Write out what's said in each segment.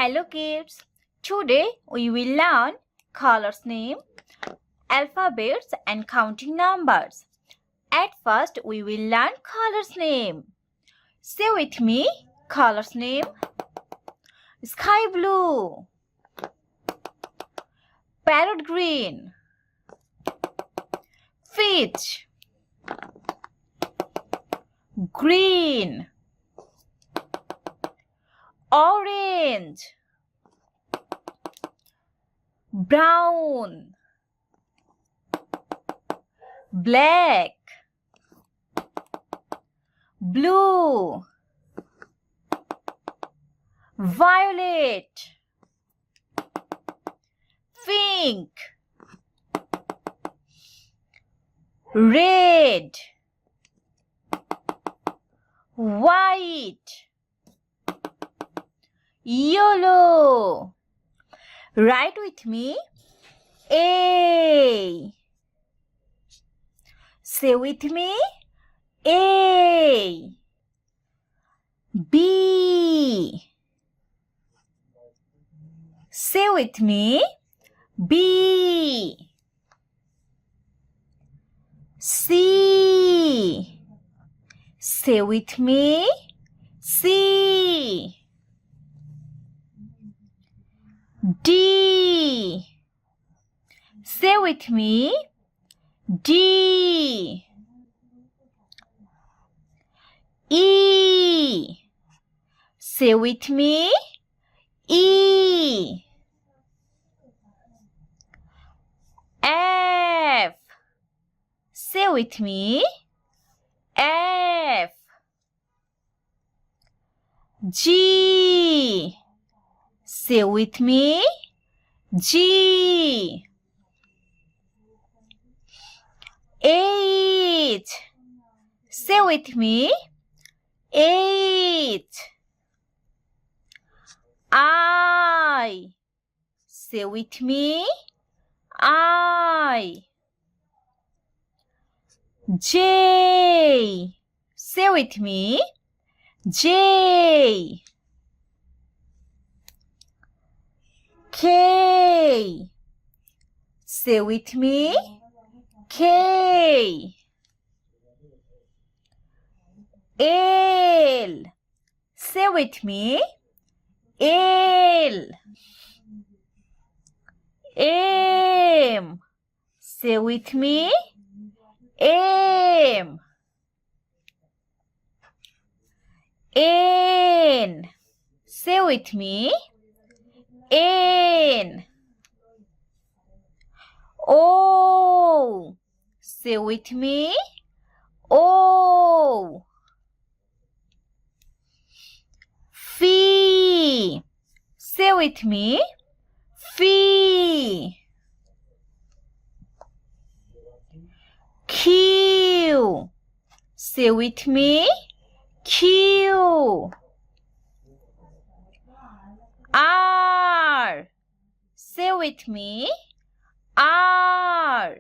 Hello kids, today we will learn colors name, alphabets and counting numbers. At first we will learn colors name. Say with me, colors name. Sky blue, parrot green, peach, green, orange, brown, black, blue, violet, pink, red, white, yellow. Write with me, A. Say with me, A. B. Say with me, B. C. Say with me, C. D. Say with me, D. E. Say with me, E. F. Say with me, F. G. Say with me, G. H. Say with me, H. I. Say with me, I. J. Say with me, J. K. Say with me, K. L. Say with me, L. M. Say with me, M. N. Say with me, N. O. Say with me, O. F. Say with me, F. Q. Say with me, Q. R. Say with me, R.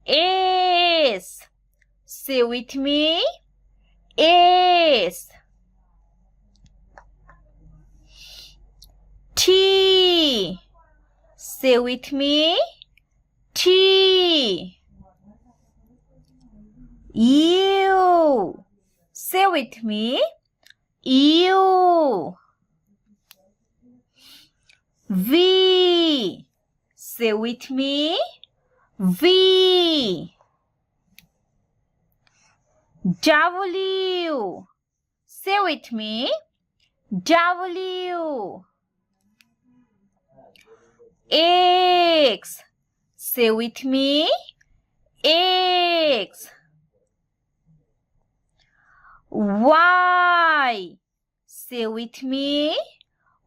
S. Say with me, S. T. Say with me, T. U. Say with me, U. V. Say with me, V. W. Say with me, W. X. Say with me, X. Y. Say with me,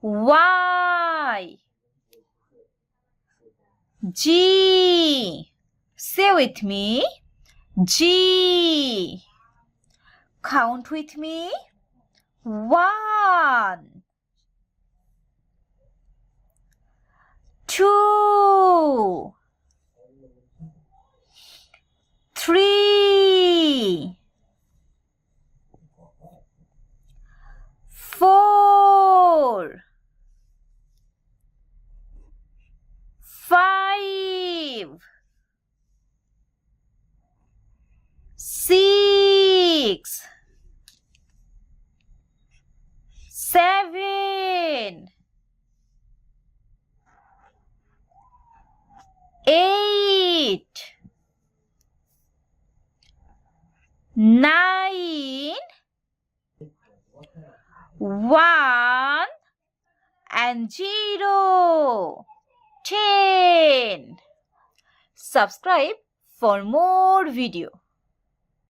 Y. G. Say with me, G. Count with me, 1, 2, 3, 4, 7, 8, 9, 1 and 0, 10. Subscribe for more video.